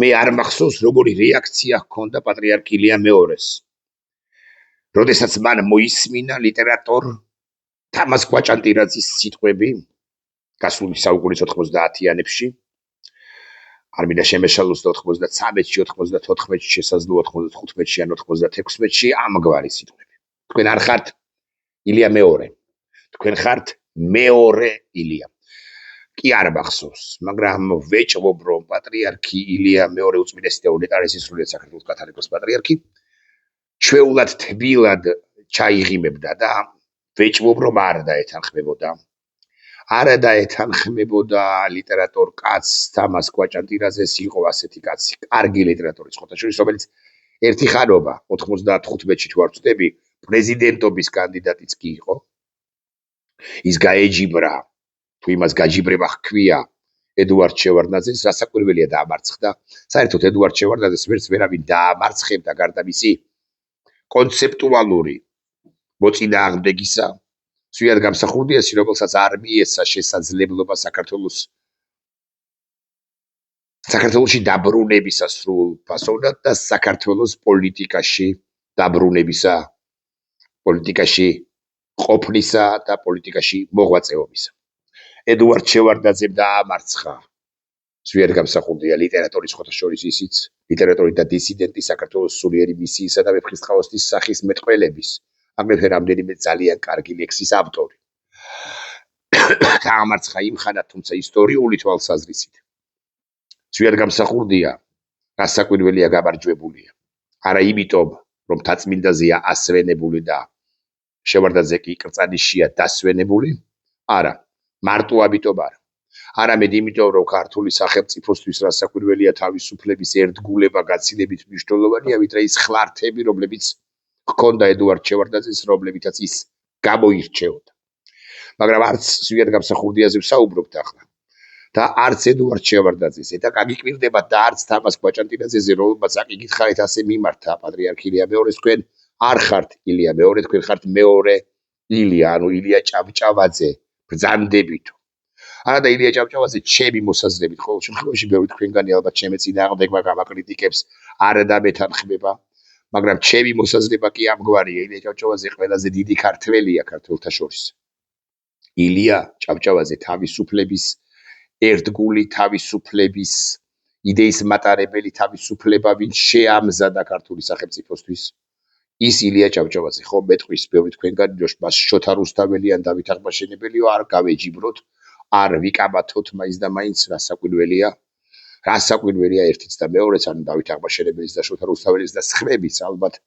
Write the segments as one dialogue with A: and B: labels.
A: მე არ მახსოვს როგორი რეაქცია ჰქონდა პატრიარქ ილია მეორეს. როდესაც მან მოისმინა ლიტერატორ თამაზ კვაჭანტირაძის სიტყვები გასული საუკუნის 90-იანებში არ მინდა შემეშალოს 93-ში, 94-ში, შესაძლოა 95-ში ან 96-ში ამგვარი სიტყვები. თქვენ არ ხართ ილია მეორე. თქვენ ხართ მეორე ილია. კი არ მახსოვს, მაგრამ ვეჭვობ, რომ პატრიარქი ილია მეორე უწმინდესი და უნეტარესი სრულიად საქართველოს კათოლიკოს პატრიარქი ჩვეულად თბილად ჩაიღიმებდა და ვეჭვობ, რომ არ დაეთანხმებოდა ლიტერატორ კაცს თამაზ კვაჭანტირაძეს იყო ასეთი კაცი, კარგი ლიტერატორის ხოთაშორის, რომელიც ერთი ხანობა 95-ში თუ არ ვწდები, პრეზიდენტობის კანდიდატიც კი იყო. ის გაეჯიბრა, თუ იმას გაჯიბრება ჰქვია ედუარდ შევარდნაძეს, რასაკვირველია დაამარცხდა. საერთოდ ედუარდ შევარდნაძეს ვერც ვერავინ დაამარცხებდა გარდა მისი კონცეპტუალური მოწინააღმდეგისა. სვიად გამსახურდიაში, რომელსაც არ მიეცა შესაძლებლობა საქართველოში დაბრუნებისა სრულ ფასოვნად და საქართველოს პოლიტიკაში დაბრუნებისა, პოლიტიკაში ყოფნისა და პოლიტიკაში მოღვაწეობისა. ედუარდ შევარდნაძემ დაამარცხა სვიად გამსახურდია ლიტერატორის ხოთაშორის ისიც, ლიტერატორი და დისიდენტი საქართველოს სულიერი მისიისა და ვეფხისტყაოსნის სახის მეტყველების, აგრეთვე რამდენიმე ძალიან კარგი ლექსის ავტორი. დაამარცხა იმ ხანად, თუმცა ისტორიული თვალსაზრისით. სვიად გამსახურდია რასაკვირველია გამარჯვებულია. არა იმიტომ, რომ თაწმინდაზეა ასვენებული და შევარდნაძე კი კრწანიშია დასვენებული, არა, მარტო ამიტომ არა. არამედ იმიტომ, რომ ქართული სახელმწიფოსთვის რასაკვირველია თავისუფლების ერთგულება გაცილებით მნიშვნელოვანია, ვიდრე ის ხლართები, რომლებიც ჰქონდა ედუარდ შევარდნაძეს, რომლებითაც ის გამოირჩეოდა. მაგრამ არც სვიად გამსახურდიაზე ვსაუბრობთ ახლა და არც ედუარდ შევარდნაძეზე და გაგიკვირდებათ და არც თამაზ კვაჭანტირაძეზე, რომელმაც აკითხავთ ასე მიმართა პატრიარქ ილია მეორეს, თქვენ არ ხართ ილია მეორე, თქვენ ხართ მეორე ილია, ანუ ილია ჭავჭავაძე, ბრძანდებითო. არა და ილია ჭავჭავაძე ჩემი მოსაზრებით ყოველ შემთხვევაში ბევრი თქვენგანი ალბათ ჩემი წინააღმდეგმა გამაკრიტიკებს არ დამეთანხმება, მაგრამ ჩემი მოსაზრება კი ამგვარია, ილია ჭავჭავაძე ყველაზე დიდი ქართველია ქართველთა შორის. ილია ჭავჭავაძე თავისუფლების ერთგული თავისუფლების იდეის მატარებელი თავისუფლება ვინ შეამზადა ქართული სახელმწიფოსთვის, ის ილია ჭავჭავაძე. ხო მეტყვის ბევრი თქვენგანი მას შოთა რუსთაველი ან დავით აღმაშენებელიო არ გავეჯიბროთ, არ ვიკამათოთ მაინც და მაინც რასაკვირველია ერთიც და მეორეც, ანუ დავით აღმაშენებელის და შოთა რუსთაველის და სხვების ალბათ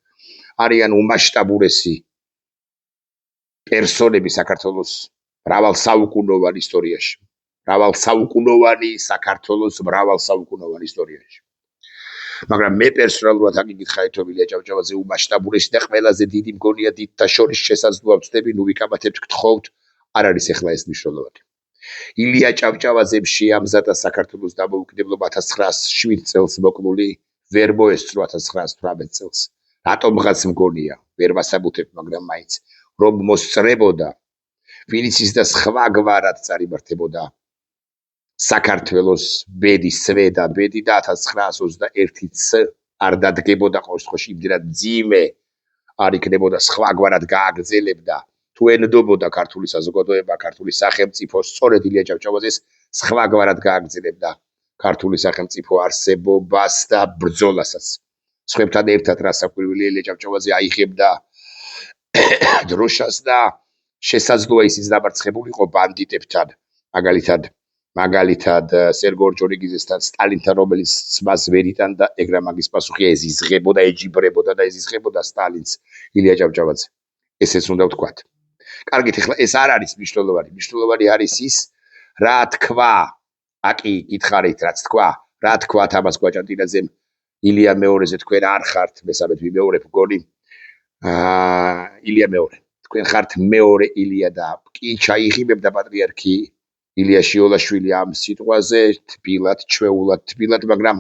A: არიან უმასშტაბურესი პერსონები საქართველოს მრავალსაუკუნოვან ისტორიაში. მრავალსაუკუნოვან ისტორიაში. მაგრამ მე პერსონალურად აგიკითხავთ, რომ ილია ჭავჭავაძე უმასშტაბურესი და ყველაზე დიდი მგონია დიდთა შორის შესაძლოა ვწდები, ნუ ვიკამათებთ, გთხოვთ, არ არის ახლა ეს მნიშვნელოვანი. ილია ჭავჭავაძემ შეამზადა საქართველოს დამოუკიდებლობა 1907 წელს მოკლული, ვერ მოესწრო 1918 წელს. რატომღაც მგონია, ვერ ვასაბუთებ, მაგრამ მაინც რომ მოსწრებოდა, ვინიცის და სხვაგვარად წარიმართებოდა საქართველოს ბედი, სვედა ბედი და 1921 არ დადგებოდა ყოველ შემთხვევაში იმდენად მძიმე არ იქნებოდა სხვაგვარად გააგრძელებდა თუ ენდობოდა ქართული საზოგადოება, ქართული სახელმწიფო, სწორედ ილია ჭავჭავაძეს სხვაგვარად გააგრძელებდა ქართული სახელმწიფო არსებობას და ბრძოლასაც. სხვებთან ერთად რასაკვირველია, ილია ჭავჭავაძე აიღებდა დროშას და შესაძლოა ისიც დამარცხებულიყო ბანდიტებთან, მაგალითად სერგო ორჯონიკიძესთან, სტალინთან, რომელიც მას ვერ იტანდა, ეგრა მაგის პასუხი ეზიზღებოდა, ეჯიბრებოდა სტალინს ილია ჭავჭავაძე. ესეც უნდა ვთქვათ. კარგით, ეხლა ეს არ არის მნიშვნელოვანი. მნიშვნელოვანი არის ის, რა თქვა, აკი გითხარით, რაც თქვა, რა თქვა თამაზ კვაჭანტირაძემ ილია მეორეზე, თქვენ არ ხართ, მესამედ ვიმეორებ, მგონი ილია მეორე. თქვენ ხართ მეორე ილია და კი ჩაიღიმებდა პატრიარქი ილია შიოლაშვილი ამ სიტყვაზე, თბილად, ჩვეულად თბილად, მაგრამ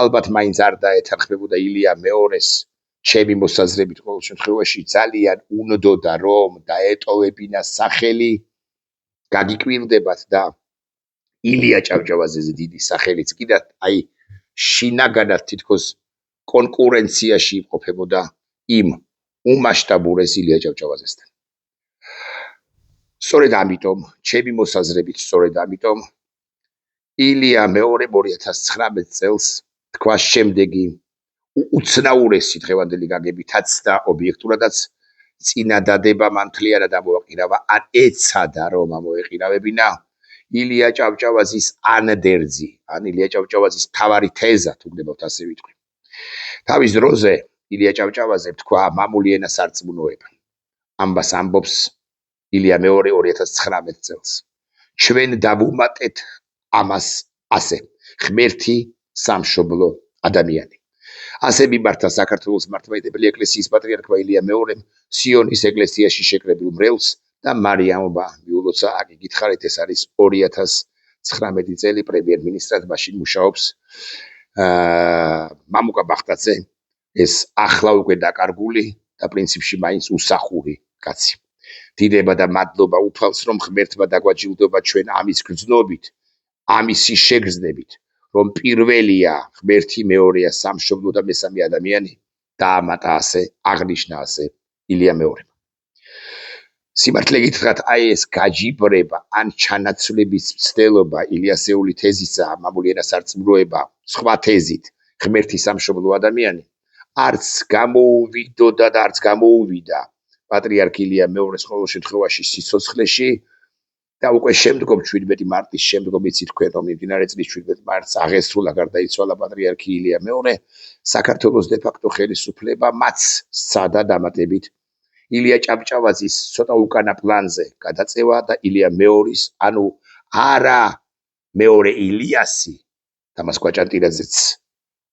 A: ალბათ მაინც არ დაეთანხმებოდა ილია მეორეს ჩემი მოსაზრებით ყოველ შემთხვევაში ძალიან უნდოდა რომ დაეტოვებინა სახელი, გაგიკვირდებათ და ილია ჭავჭავაძეზე დიდი სახელიც კიდე აი შინაგანად თითქოს კონკურენციაში იმყოფებოდა იმ უმასშტაბურეს ილია ჭავჭავაძესთან. სწორედ ამიტომ, ჩემი მოსაზრებით, სწორედ ამიტომ ილია მეორე 2019 წელს თქვა შემდეგი უცნაურესი დღევანდელი გაგებითაც და ობიექტურადაც წინადადება მან მთლიანად ამოაყირავა, ან ეცადა რომ ამოეყირავებინა ილია ჭავჭავაძის ანდერძი, ან ილია ჭავჭავაძის მთავარი თეზა, თუ გნებავთ ასე ვიტყვი. თავის დროზე ილია ჭავჭავაძემ თქვა მამული ენას არწმუნოება. ამბას ამბობს ილია მეორე 2019 წელს. ჩვენ დავუმატეთ ამას ასე, ღმერთი სამშობლო ადამიანი. ასე მიმართა საქართველოს მართლმადიდებელი ეკლესიის პატრიარქმა ილია მეორემ სიონის ეკლესიაში შეკრებილ მრევლს და მარიამობა მიულოცა. აქ გითხარით, ეს არის 2019 წელი, პრემიერ-მინისტრად მაშინ მუშაობს მამუკა ბახტაძე, ეს ახლა უკვე დაკარგული და პრინციპში მაინც უსახური კაცი. დიდება და მადლობა უფალს, რომ ღმერთმა დაგვაჯილდობა ჩვენ ამის გრძნობით, ამისი შეგრძნებით, რომ პირველია ღმერთი, მეორეა სამშობლო და მესამე ადამიანი, დაამატა ასე, აღნიშნა ასე ილია მეორემ. სიმართლე გითხრათ, აი ეს გაჯიბრება ან ჩანაცვლების მცდელობა ილიასეული თეზისა, მამული ენას არწმუნოება, სხვა თეზით, ღმერთი სამშობლო ადამიანი, არც გამოუვიდოდა და არც გამოუვიდა პატრიარქ ილია მეორეს ყოველ შემთხვევაში სიცოცხლეში და უკვე შემდგომ 17 მარტის შემდგომ იცით თქვენ, რომ მიმდინარე წლის 17 მარტს აღესრულა გარდაიცვალა პატრიარქი ილია მეორე, საქართველოს დე-ფაქტო ხელისუფლება მათ სცადა დამატებით ილია ჭავჭავაძის ცოტა უკანა პლანზე გადაწევა და ილია მეორის, ანუ არა მეორე ილიასი, თამას კვაჭანტირაძეც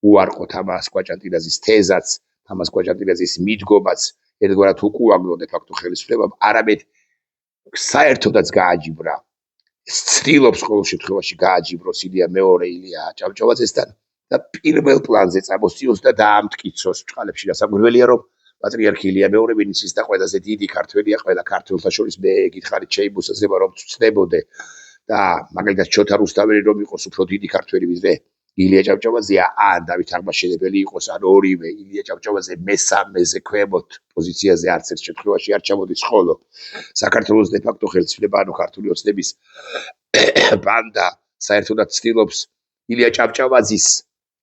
A: უარყო, თამას კვაჭანტირაძის თეზაც, თამას კვაჭანტირაძის მიდგომაც ერთგვარად უკუაგდო დე-ფაქტო ხელისუფლებამ, არამედ საერთოდაც გააჯიბრა, ცდილობს ყოველ შემთხვევაში გააჯიბროს ილია მეორე ილია ჭავჭავაძესთან და პირველ პლანზე წამოსწიოს და დაამტკიცოს ბჭყალებში. გასაკვირველია, რომ პატრიარქი ილია მეორე, ვინც ის და ყველაზე დიდი ქართველია, ყველა ქართველთა შორის, მე გითხარით, შეიმოსაზრება, რომ ცნებოდე და მაგალითად ჩოთა რუსთაველი რომ იყოს უფრო დიდი ქართველი ვიდრე ილია ჭავჭავაძეა, ან დავით აღმაშენებელი იყოს, ან ორივე, ილია ჭავჭავაძე მესამეზე ქვემოთ პოზიციაზე არც ერთ შემთხვევაში არ ჩამოდის, ხოლო საქართველოს დე-ფაქტო ხელისუფლება, ანუ ქართული ოცნების ბანდა საერთოდაც ცდილობს ილია ჭავჭავაძის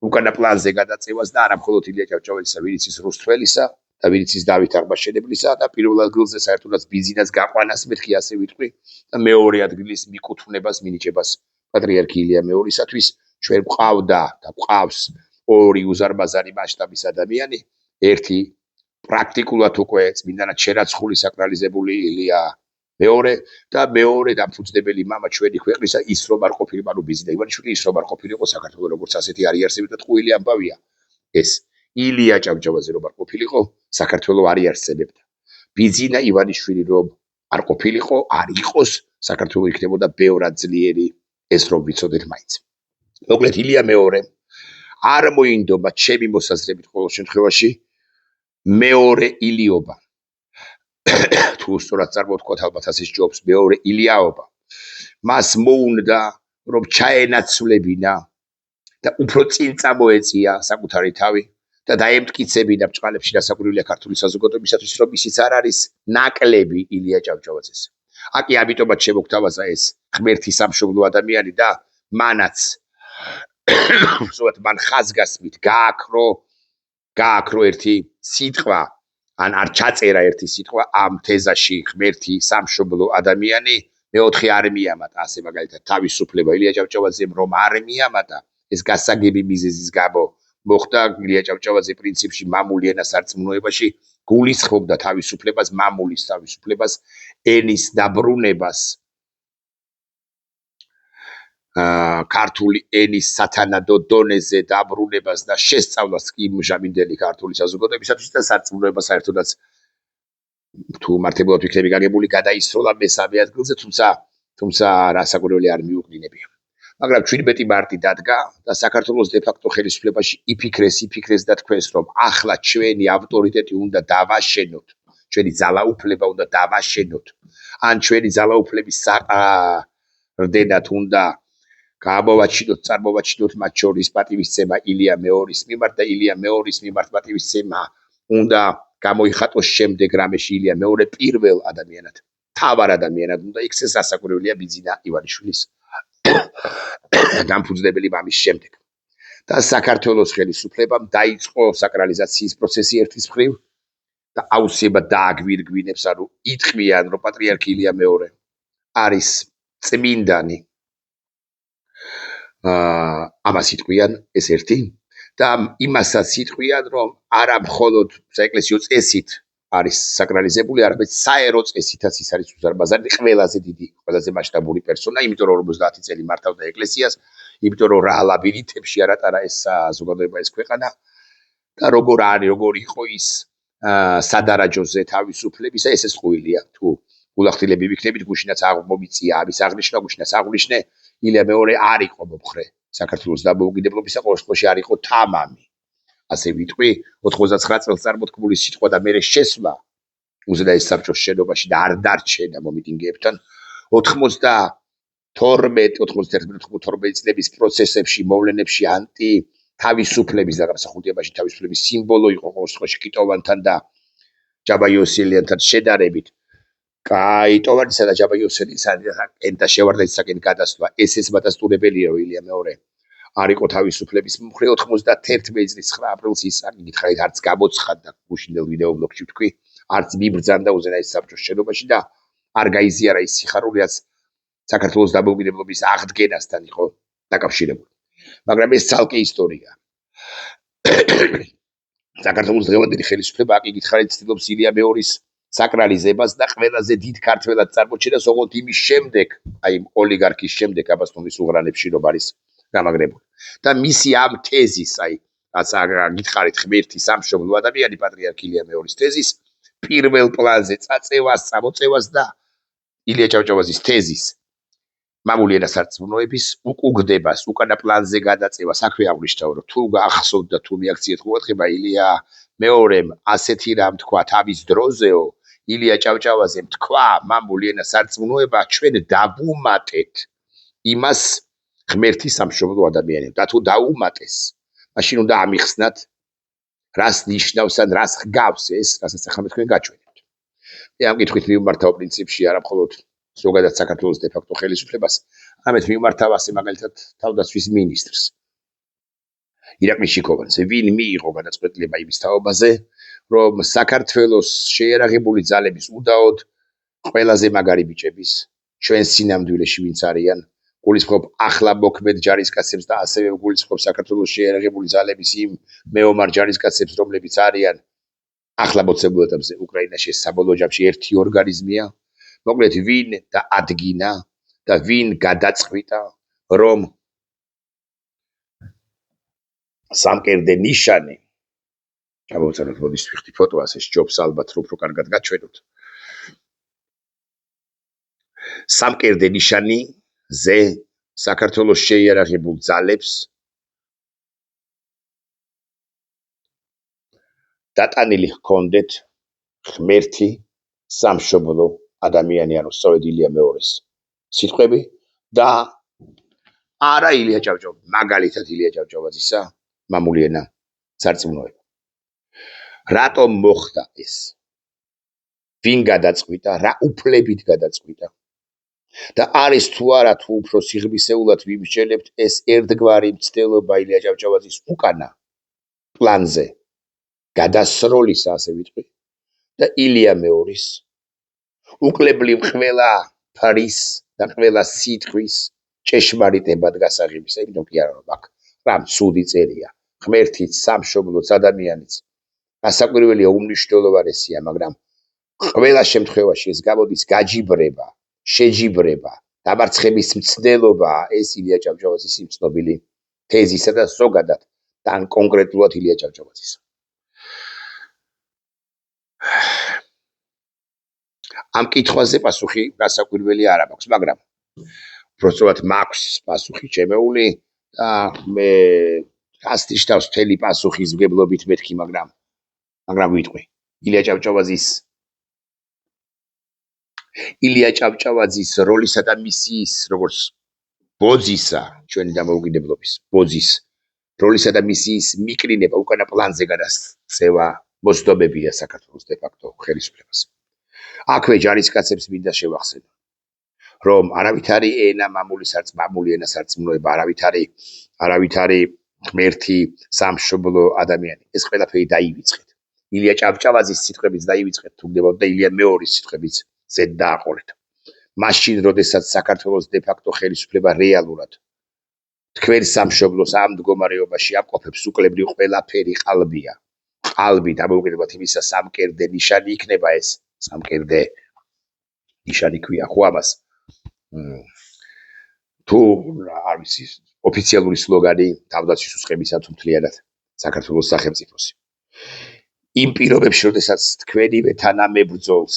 A: უკანა პლანზე გადაწევას და არა მხოლოდ ილია ჭავჭავაძისა, ვინც ის რუსთველისა და ვინც ის დავით აღმაშენებლისა და პირველ ადგილზე საერთოდაც ბიზნეს გაყვანას მეთქი ასე ვიტყვი და მეორე ადგილის მიკუთვნებას მინიჭებას პატრიარქი ილია მეორისათვის ჩვენ გვყავდა და გვყავს ორი უზარმაზარი მასშტაბის ადამიანი, ერთი პრაქტიკულად უკვე წმინდანად შერაცხული საკრალიზებული ილია მეორე და მეორე დამფუძნებელი მამა ჩვენი ქვეყნისა ის რომ არ ყოფილიყო, ანუ ბიზნეს ივანიშვილი ის რომ არ ყოფილიყო საქართველოს როგორც ასეთი არიარსებდა ტყუილი ამბავია. ეს ილია ჭავჭავაძე რომ არ ყოფილიყო, საქართველოს არიარსებდა. ბიზნა ივანიშვილი რომ არ ყოფილიყო, არ იყოს, საქართველოს იქნებოდა ბევრად ძლიერი, ეს რომ ვიცოდეთ მაინც. მოკლედ ილია მეორე არ მოინდომა ჩემი მოსაზრებით ყოველ შემთხვევაში მეორე ილიობა. თუ სწორად წარმოვთქვათ, ალბათ ასე სჯობს მეორე ილიაობა. მას მოუნდა რომ ჩაენაცვლებინა და უფრო წინ წამოეწია საკუთარი თავი და დაემტკიცებინა ბჭყალებში დასაკვირველია ქართული საზოგადოებისათვის, რომ ისიც არ არის ნაკლები ილია ჭავჭავაძეს. აკი ამიტომაც შემოგთავაზა ეს ღმერთი სამშობლო ადამიანი და მანაც მან ხაზგასმით გააქრო ერთი სიტყვა, ან არ ჩაწერა ერთი სიტყვა ამ თეზაში ღმერთი სამშობლო ადამიანი, მეოთხე არ მიამატა, ასე მაგალითად თავისუფლება ილია ჭავჭავაძემ რომ არ მიამატა, ეს გასაგები მიზეზის გამო მოხდა. ილია ჭავჭავაძე პრინციპში მამული ენას არწმუნოებაში გულისხმობდა თავისუფლებას, მამულის თავისუფლებას, ენის დაბრუნებას, ქართული ენის სათანადო დონეზე დაბრუნებას და შესწავლას კი მჟამინდელი ქართული საზოგადოებისათვის და სარწმუნოება საერთოდაც თუ მართებულად ვიქნები გაგებული გადაისროლა მესამე ადგილზე, თუმცა რასაკვირველი არ მიუყდინებია. მაგრამ 17 მარტი დადგა და საქართველოს დე-ფაქტო ხელისუფლებაში იფიქრეს და თქვენს, რომ ახლა ჩვენი ავტორიტეტი უნდა დავაშენოთ, ჩვენი ძალაუფლება უნდა დავაშენოთ, ან ჩვენი ძალაუფლების საყრდენად უნდა გამოვაჩინოთ, წარმოვაჩინოთ მათ შორის პატივისცემა ილია მეორის მიმართ და ილია მეორის მიმართ პატივისცემა უნდა გამოიხატოს შემდეგ რამეში ილია მეორე პირველ ადამიანად, თავარ ადამიანად უნდა იქცეს ასაკურველია ბიძინა ივანიშვილის დამფუძნებელი მამის შემდეგ. და საქართველოს ხელისუფლებამ დაიწყო საკრალიზაციის პროცესი ერთის მხრივ და აუცილებლად დააგვირგვინებს, ანუ იტყვიან, რომ პატრიარქი ილია მეორე არის წმინდანი. ამას იტყვიან ეს ერთი და იმასაც იტყვიან, რომ არა მხოლოდ საეკლესიო წესით არის საკრალიზებული, არამედ საერო წესითაც ის არის უზარმაზარი, ყველაზე დიდი, ყველაზე მასშტაბური პერსონა, იმიტომ რომ 50 წელი მართავდა ეკლესიას, იმიტომ რომ რა ლაბირინთებში არ ატარა ეს საზოგადოება, ეს ქვეყანა და როგორ არის, როგორ იყო ის სადარაჯოზე თავისუფლებისა, ესეც ყვილია. თუ გულახდილები ვიქნებით, გუშინაც აღმომიწია ამის აღნიშვნა, გუშინაც აღვნიშნე, ილია მეორე არ იყო მომხრე საქართველოს დამოუკიდებლობისა, ყოველ შემთხვევაში არ იყო თამამი. ასე ვიტყვი, 99 წელს წარმოთქმული სიტყვა და მერე შესვლა უზენაეს საბჭოს შენობაში და არ დარჩენა მომიტინგეებთან 91-92 წლების პროცესებში, მოვლენებში ანტი თავისუფლების და გამსახურდიაში თავისუფლების სიმბოლო იყო ყოველ შემთხვევაში კიტოვანთან და ჯაბაიოსელიანთან შედარებით. კაი, ტოვანისა და ჯაბაიოსელიანთან ენდა შევარდნისაგან გადასვლა ესეც მადასტურებელია, რომ ილია მეორე არ იყო თავისუფლების მომხრე 91 წლის 9 აპრილს ის გითხარით არც გამოცხადდა გუშინდელ ვიდეო ბლოგში ვთქვი, არც მიბრძანდა უზენაეს საბჭოს შენობაში და არ გაიზიარა ის სიხარული, რაც საქართველოს დამოუკიდებლობის აღდგენასთან იყო დაკავშირებული. მაგრამ ეს ცალკე ისტორია. საქართველოს დღევანდელი ხელისუფლება კი გითხარით ცდილობს ილია მეორის საკრალიზებას და ყველაზე დიდ ქართველად წარმოჩენას, ოღონდ იმის შემდეგ, აი ოლიგარქის შემდეგ აბასთუმის უღრანებში რომ არის გამაგრებული. და მისი ამ თეზის, აი რაც გითხარით ღმერთი სამშობლო ადამიანი პატრიარქი ილია მეორის თეზის პირველ პლანზე წაწევას, წამოწევას და ილია ჭავჭავაძის თეზის მამული ენა სარწმუნოების უკუგდებას, უკანა პლანზე გადაწევას, აქვე აღნიშნავ, რომ თუ გახსოვთ და თუ მიაქციეთ ყურადღება, ილია მეორემ ასეთი რამ თქვა თავის დროზეო, ილია ჭავჭავაძემ თქვა, მამული ენა სარწმუნოება ჩვენ დავუმატეთ იმას ღმერთის სამშობლო ადამიანებს და თუ დაუმატეს, მაშინ უნდა ამიხსნათ რას ნიშნავს ან რას ჰგავს ეს, რასაც ახლა მე თქვენ გაჩვენებთ. მე ამ კითხვით მიმართავ პრინციპში არა მხოლოდ ზოგადად საქართველოს დე-ფაქტო ხელისუფლებას, არამედ მიმართავ ასე მაგალითად თავდაცვის მინისტრს. ირაკლი შიქოვანზე, ვინ მიიღო გადაწყვეტილება იმის თაობაზე, რომ საქართველოს შეიარაღებული ძალების უდაოდ ყველაზე მაგარი ბიჭების ჩვენ სინამდვილეში ვინც არიან გულისხმობ ახლა მოქმედ ჯარისკაცებს და ასევე გულისხმობ საქართველოს შეიარაღებული ძალების იმ მეომარ ჯარისკაცებს, რომლებიც არიან ახლა მოცემულ ეტაპზე უკრაინაში საბოლოო ჯამში ერთი ორგანიზმია. მოკლედ ვინ დაადგინა და ვინ გადაწყვიტა, რომ სამკერდე ნიშანი ჩამოვწეროთ მოდის ვიხდი ფოტო ასე სჯობს ალბათ რომ უფრო კარგად გაჩვენოთ. სამკერდე ნიშანიზე საქართველოს შეიარაღებულ ძალებს დატანილი ჰქონდეთ ღმერთი სამშობლო ადამიანი, ანუ სწორედ ილია მეორის სიტყვები და არა ილია ჭავჭავაძის, მაგალითად ილია ჭავჭავაძისა მამული ენა სარწმუნოება. რატომ მოხდა ეს? ვინ გადაწყვიტა, რა უფლებით გადაწყვიტა? და არის თუ არა თუ უფრო სიღრმისეულად ვიმსჯელებთ ეს ერთგვარი მცდელობა ილია ჭავჭავაძის უკანა პლანზე გადასროლისა, ასე ვიტყვი, და ილია მეორის უკლებლივ ყველა ფრის და ყველა სიტყვის ჭეშმარიტებად გასაღებისა, იმიტომ კი არა რომ აქ რამ ცუდი წერია, ღმერთიც, სამშობლოც, ადამიანიც, გასაკვირველია, უმნიშვნელოვანესია, მაგრამ ყველა შემთხვევაში ეს გამოდის გაჯიბრება, შეჯიბრება, დამარცხების მცდელობა, ეს ილია ჭავჭავაძის იმ ცნობილი თეზისა და ზოგადად და კონკრეტულად ილია ჭავჭავაძის. ამ კითხვაზე პასუხი გასაკვირველი არ მაქვს, მაგრამ უბრალოდ მაქვს პასუხი ჩემეული და მე გასტიშთავს მთელი პასუხის მგებლობით მეთქი, მაგრამ ვიტყვი. ილია ჭავჭავაძის როლისა და მისიის, როგორც ბოძისა, ჩვენი დამოუკიდებლობის, ბოძის როლისა და მისიის მიკრინება უკანა პლანზე გადასწევა მოსდომებია საქართველოს დე-ფაქტო ხელისუფლებას. აქვე ჯარისკაცებს მინდა შევახსენო, რომ არავითარი ენა მამული ენა სარწმუნოება, არავითარი ღმერთი სამშობლო ადამიანი. ეს ყველაფერი დაივიწყეთ. ილია ჭავჭავაძის სიტყვებით დაივიწყეთ, თუ გდებოდა ილია მეორის სიტყვებით ზედ დააყოლეთ. მაშინ, როდესაც საქართველოს დე-ფაქტო ხელისუფლება რეალურად თქვენ სამშობლოს ამ მდგომარეობაში აკოფებს უკლებრივ ყველაფერი ყალბია. ყალბი დამოუკიდებლად იმისა სამკერდე ნიშანი იქნება ეს. სამკერდე ნიშანი ქვია ხო ამას? თუ არ ვიცი, ოფიციალური სლოგანი თავდაცვის უსხებისა თუ მთლიანად საქართველოს სახელმწიფოსი. იმ პირობებში, როდესაც თქვენივე თანამებრძოლს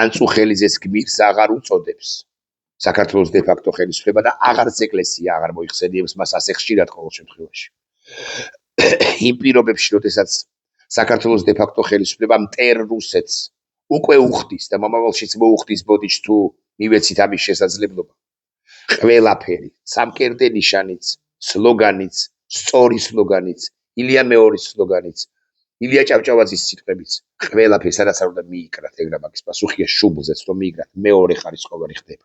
A: ანწუხელიძეს გმირს აღარ უწოდებს საქართველოს დე-ფაქტო ხელისუფლება და აღარც ეკლესია აღარ მოიხსენიებს მას ასე ხშირად ყოველ შემთხვევაში. იმ პირობებში, როდესაც საქართველოს დე-ფაქტო ხელისუფლება მტერ რუსეთს უკვე უხდის და მომავალშიც მოუხდის ბოდიშს თუ მივეცით ამის შესაძლებლობა. ყველაფერი, სამკერდე ნიშანიც, სლოგანიც, სწორი სლოგანიც, ილია მეორის სლოგანიც, ილია ჭავჭავაძის სიტყვებიც, ყველაფერი სადაც არ უნდა მიიკრათ, ეგრა მაგის პასუხია შუბლზეც რომ მიიკრათ, მეორე ხარისხოვანი ხდება.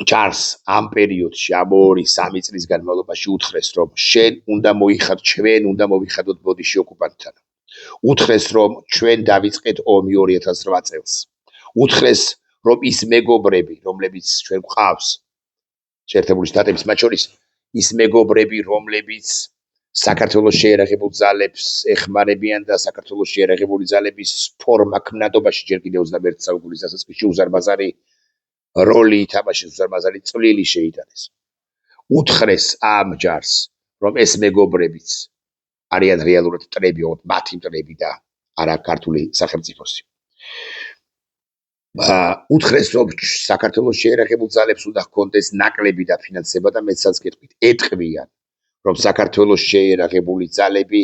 A: ჯარს ამ პერიოდში, ამ 2-3 წლის განმავლობაში უთხრეს, რომ ჩვენ უნდა მოვიხადოთ ბოდიში ოკუპანტთან. უთხრეს, რომ ჩვენ დავიწყეთ ომი 2008 წელს. უთხრეს, რომ ის მეგობრები, რომლებიც ჩვენ გვყავს, შეერთებული შტატების მათ შორის, ის მეგობრები, რომლებიც საქართველოს შეერაღებულ ძალებს ეხმარებიან და საქართველოს შეერაღებული ძალების ფორმა ქმნადობაში ჯერ კიდევ 21 საუკუნის დასაწყისში უზარმაზარი როლი ითამაშეს, უზარმაზარი წვლილი შეიტანეს. უთხრეს ამ ჯარს, რომ ეს მეგობრებიც არიან რეალურად მტრები, მათი მტრები და არა ქართული სახელმწიფოსი. უთხრეს, რომ საქართველოს შეერაღებულ ძალებს უნდა ჰქონდეს ნაკლები დაფინანსება და მეცაც გეტყვით, ეტყვიან, რომ საქართველოს შეერაღებული ძალები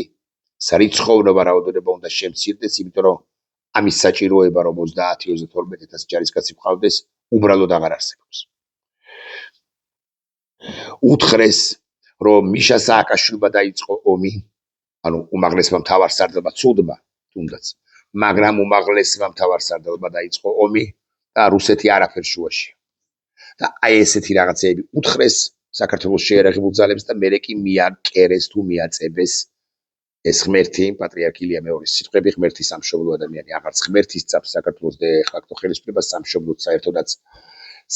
A: სარიცხოვნობა რაოდენობა უნდა შემცირდეს, იმიტომ რომ ამის საჭიროება, რომ 30-32,000 ჯარისკაცი ჰყავდეს, უბრალოდ აღარ არსებობს. უთხრეს, რომ მიშა სააკაშვილმა დაიწყო ომი, ანუ უმაღლესმა მთავარსარდალმა ცუდმა თუნდაც, მაგრამ უმაღლესმა მთავარსარდალმა დაიწყო ომი და რუსეთი არაფერ შუაშია. და აი ესეთი რაღაცეები უთხრეს საქართველოს შეერაღებულ ძალებს და მერე კი მიაკერეს თუ მიაწებეს ეს ღმერთი, პატრიარქ ილია მეორის სიტყვები, ღმერთი სამშობლო ადამიანი, აღარც ღმერთის წაფს საქართველოს დე-ფაქტო ხელისუფლებას სამშობლოდ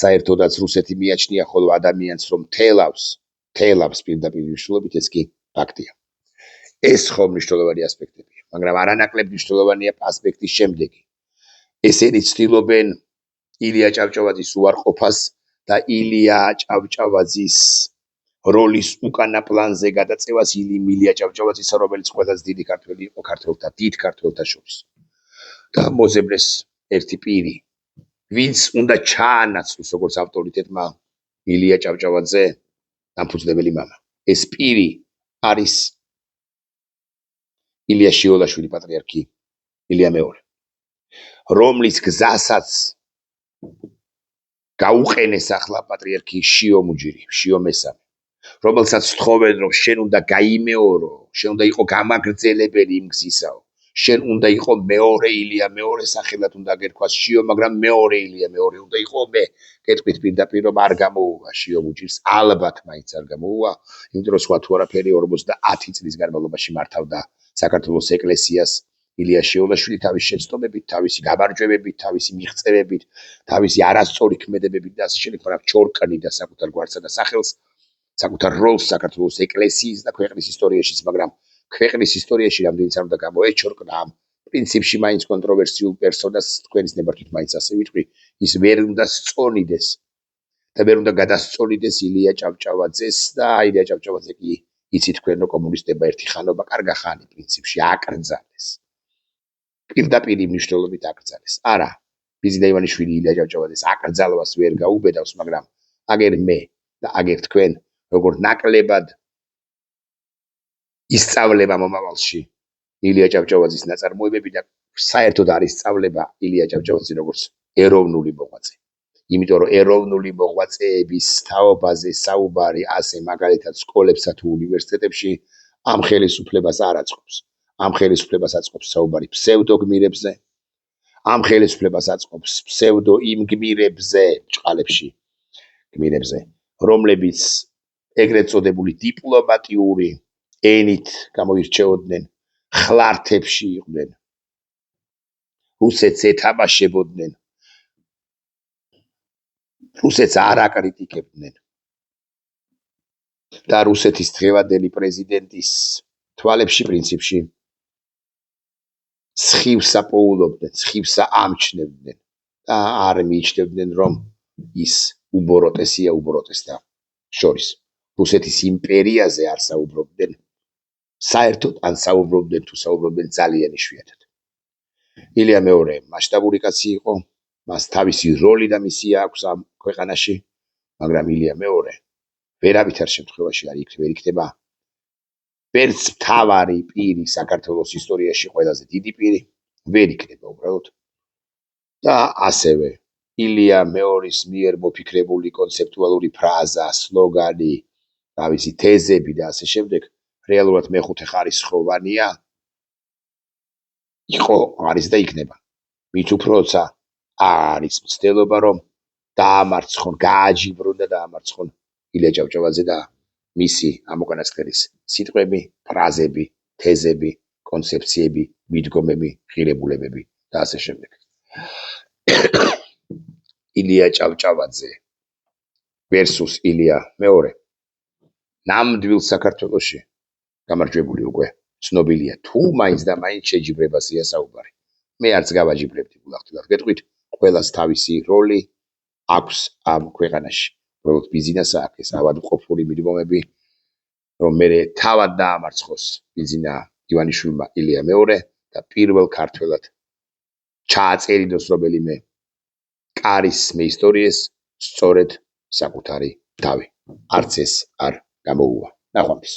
A: საერთოდაც რუსეთი მიაჩნია, ხოლო ადამიანს რომ თელავს პირდაპირ მნიშვნელობით, ეს კი ფაქტია. ეს ხომ მნიშვნელოვანი ასპექტებია, მაგრამ არანაკლებ მნიშვნელოვანია ასპექტის შემდეგი. ესენი ცდილობენ ილია ჭავჭავაძის უარყოფას და ილია ჭავჭავაძის როლის უკანა პლანზე გადაწევას ილია ჭავჭავაძისა, რომელიც ყველაზე დიდი ქართველი იყო დიდ ქართველთა შორის. და მოზემლეს ერთი პირი, ვინც უნდა ჩაანაცვლოს როგორც ავტორიტეტმა ილია ჭავჭავაძე დამფუძნებელი მამა. ეს პირი არის ილია შიოლაშვილი, პატრიარქი ილია მეორე, რომლის გზასაც გაუყენეს ახლა პატრიარქი შიო მუჯირი, შიო მესამე, რომელსაც თხოვენ, რომ შენ უნდა გაიმეორო, შენ უნდა იყო გამაგრძელებელი იმ გზისაო, შენ უნდა იყო მეორე ილია მეორე სახელად უნდა გერქვას შიო, მაგრამ მეორე ილია მეორე უნდა იყო მე. გეტყვით პირდაპირ რომ არ გამოუვა შიო მუჯირს, ალბათ მაინც არ გამოუვა, იმიტომ რომ სხვა თუ არაფერი 50 წლის განმავლობაში მართავდა საქართველოს ეკლესიას ილია შიოლაშვილი თავის შეცდომებით, თავისი გამარჯვებებით, თავისი მიღწევებით, თავისი არასწორი ქმედებებით და ასე შემდეგ, მაგრამ ჩორკნიდა საკუთარ გვარსა და სახელს, საკუთარ როლს საქართველოს ეკლესიის და ქვეყნის ისტორიაშიც, მაგრამ ქვეყნის ისტორიაში რამდენიც არ უნდა გამოეჩორკნა ამ პრინციპში მაინც კონტროვერსიულ პერსონას თქვენის ნებართვით მაინც ასე ვიტყვი, ის ვერ უნდა სწონიდეს და ვერ უნდა გადასწონიდეს ილია ჭავჭავაძეს და ილია ჭავჭავაძე კი იცით თქვენ რომ კომუნისტებმა ერთი ხანობა კარგა ხანი პრინციპში აკრძალეს. პირდაპირ მნიშვნელობით აკრძალეს. არა, ბიზი და ივანიშვილი ილია ჭავჭავაძეს აკრძალვას ვერ გაუბედავს, მაგრამ აგერ მე და აგერ თქვენ როგორც ნაკლებად ისწავლება მომავალში ილია ჭავჭავაძის ნაწარმოებები და საერთოდ არის სწავლება ილია ჭავჭავაძე როგორც ეროვნული მოღვაწე. იმიტომ რომ ეროვნული მოღვაწეების თაობაზე საუბარი ასე მაგალითად სკოლებსა თუ უნივერსიტეტებში ამ ხელისუფლებას არ აწყობს. ამ ხელისუფლებას აწყობს საუბარი ფსევდოგმირებზე, ამ ხელისუფლებას აწყობს ფსევდო იმ გმირებზე, ჭყალებში გმირებზე, რომლებიც ეგრეთ წოდებული დიპლომატიური ენით გამოირჩეოდნენ, ხლართებში იყვნენ, რუსეთს ეთამაშებოდნენ, რუსეთს არ აკრიტიკებდნენ და რუსეთის დღევანდელი პრეზიდენტის თვალებში პრინციპში სხივსა პოულობდნენ, სხივსა ამჩნევდნენ და არ მიიჩნევდნენ, რომ ის უბოროტესია უბოროტესთა შორის. რუსეთის იმპერიაზე არ საუბრობდნენ საერთოდ, ან საუბრობდნენ თუ საუბრობდნენ ძალიან იშვიათად. ილია მეორე მასშტაბური კაცი იყო, მას თავისი როლი და მისია აქვს ამ ქვეყანაში, მაგრამ ილია მეორე ვერავითარ შემთხვევაში არ იქნება ვერც მთავარი პირი საქართველოს ისტორიაში ყველაზე დიდი პირი ვერ იქნება უბრალოდ და ასევე ილია მეორის მიერ მოფიქრებული კონცეპტუალური ფრაზა, სლოგანი, თავისი თეზები და ასე შემდეგ რეალურად მეხუთე ხარისხოვანია იყო, არის და იქნება. მით უფრო როცა არის მცდელობა რომ დაამარცხონ, გააჯიბრონ და დაამარცხონ ილია ჭავჭავაძე და მისი ამ უკანასკნელის სიტყვები, ფრაზები, თეზები, კონცეფციები, მიდგომები, ღირებულებები და ასე შემდეგ. ილია ჭავჭავაძე versus ილია მეორე ნამდვილ საქართველოში გამარჯვებული უკვე ცნობილია, თუ მაინც და მაინც შეჯიბრებასია საუბარი. მე არც გავაჯიბრებდი გულახდილად გეტყვით, ყველას თავისი როლი აქვს ამ ქვეყანაში. უბრალოდ ბიზნესს აქვს ავადმყოფური მიდგომები, რომ მე თავად დაამარცხოს ბიზნა ივანიშვილმა ილია მეორე და პირველ ქართველად ჩააწერინოს რომელიმე კარის მეისტორიეს სწორედ საკუთარი თავი. არც ეს არ გამოუვა. ნახვამდის.